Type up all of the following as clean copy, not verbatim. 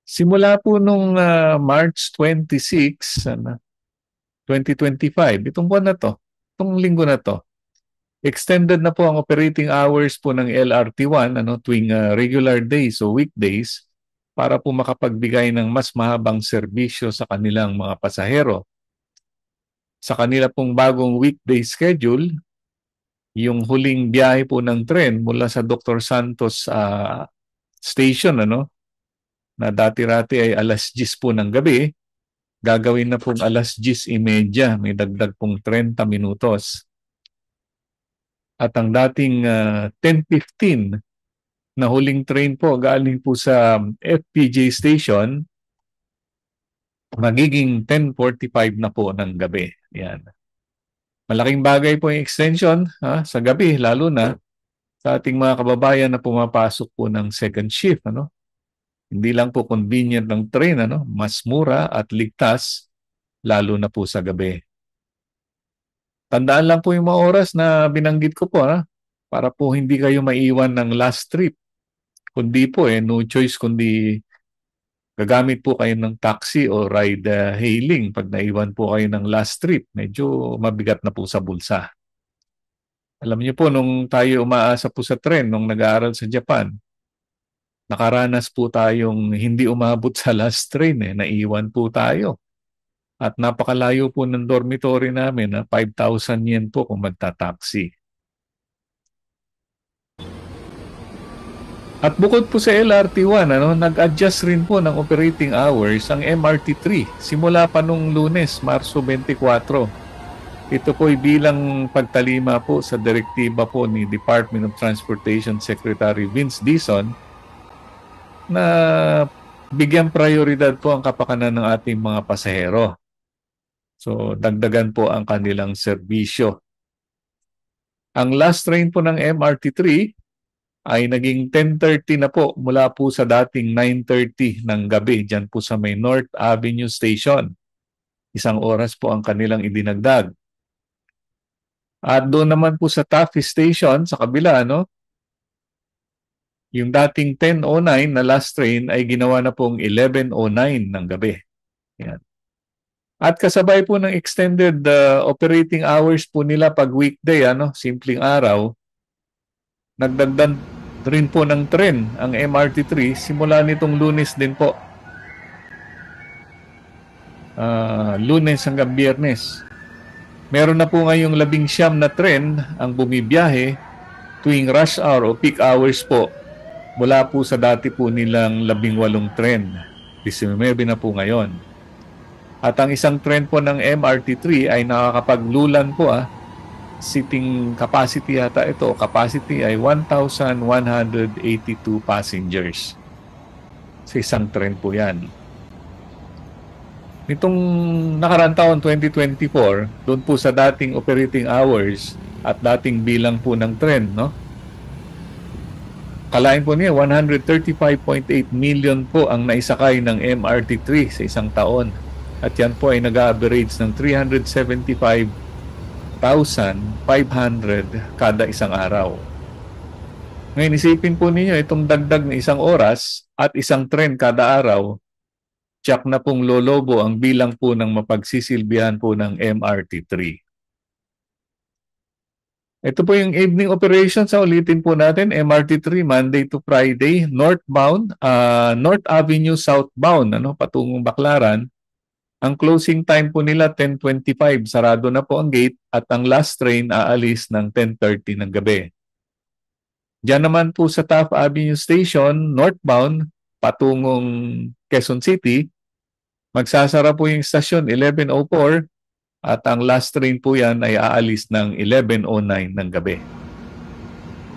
Simula po nung March 26, 2025, itong buwan na to, itong linggo na to, extended na po ang operating hours po ng LRT1 tuwing regular days o weekdays para po makapagbigay ng mas mahabang serbisyo sa kanilang mga pasahero. Sa kanila pong bagong weekday schedule, yung huling biyahe po ng tren mula sa Dr. Santos station na dati-rati ay alas 10 po ng gabi, gagawin na pong alas 10:30, may dagdag pong 30 minutos. At ang dating 10:15 na huling train po galing po sa FPJ station, magiging 10:45 na po ng gabi. Yan. Malaking bagay po yung extension sa gabi, lalo na sa ating mga kababayan na pumapasok po ng second shift. Hindi lang po convenient ng train, mas mura at ligtas, lalo na po sa gabi. Tandaan lang po yung mga oras na binanggit ko po, para po hindi kayo maiwan ng last trip. Kundi po, no choice kundi gagamit po kayo ng taxi o ride hailing pag naiwan po kayo ng last trip. Medyo mabigat na po sa bulsa. Alam niyo po, nung tayo umaasa po sa tren, nung nag-aaral sa Japan, nakaranas po tayong hindi umabot sa last train. Naiwan po tayo. At napakalayo po ng dormitory namin, 5,000 yen po kung magta-taxi. At bukod po sa LRT1, nag-adjust rin po ng operating hours ang MRT3 simula pa nung Lunes, Marso 24. Ito po ay bilang pagtalima po sa direktiba po ni Department of Transportation Secretary Vince Dizon na bigyan prioridad po ang kapakanan ng ating mga pasahero. So, dagdagan po ang kanilang serbisyo. Ang last train po ng MRT3 ay naging 10:30 na po mula po sa dating 9:30 ng gabi dyan po sa may North Avenue Station. 1 oras po ang kanilang idinagdag. At doon naman po sa Taffy Station, sa kabila, yung dating 10:09 na last train ay ginawa na pong 11:09 ng gabi. Yan. At kasabay po ng extended operating hours po nila pag weekday, simpleng araw, nagdagdag rin po ng tren ang MRT3 simula nitong Lunes din po. Lunes hanggang Biyernes. Meron na po ngayong 19 na tren ang bumibiyahe tuwing rush hour o peak hours po mula po sa dati po nilang 18 tren. 19 na po ngayon. At ang isang tren po ng MRT3 ay nakakapaglulan po seating capacity yata ito. Capacity ay 1,182 passengers. Sa isang tren po yan. Nitong nakarang taon, 2024, doon po sa dating operating hours at dating bilang po ng tren, kalain po niya, 135.8 million po ang naisakay ng MRT3 sa isang taon. At yan po ay nag-average ng 375,500 kada isang araw. Ngayon, isipin po ninyo itong dagdag na 1 oras at isang tren kada araw, tiyak na pong lolobo ang bilang po ng mapagsisilbihan po ng MRT3. Ito po yung evening operations. Ulitin po natin, MRT3 Monday to Friday, northbound, North Avenue southbound, patungong Baclaran. Ang closing time po nila 10:25, sarado na po ang gate at ang last train aalis ng 10:30 ng gabi. Diyan naman po sa Taft Avenue Station, northbound, patungong Quezon City, magsasara po yung stasyon 11:04 at ang last train po yan ay aalis ng 11:09 ng gabi.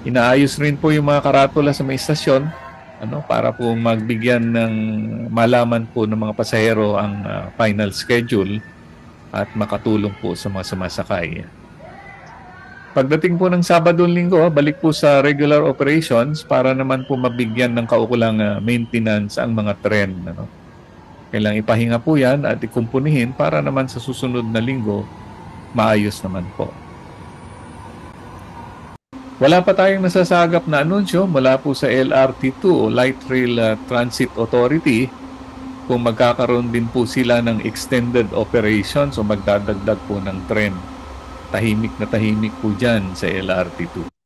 Inaayos rin po yung mga karatula sa may istasyon para po magbigyan ng malaman po ng mga pasahero ang final schedule at makatulong po sa mga sumasakay. Pagdating po ng Sabado at Linggo, balik po sa regular operations para naman po mabigyan ng kaukulang maintenance ang mga tren. Kailang ipahinga po yan at ikumpunihin para naman sa susunod na linggo, maayos naman po. Wala pa tayong nasasagap na anunsyo mula po sa LRT2 o Light Rail Transit Authority kung magkakaroon din po sila ng extended operations o magdadagdag po ng tren. Tahimik na tahimik po dyan sa LRT2.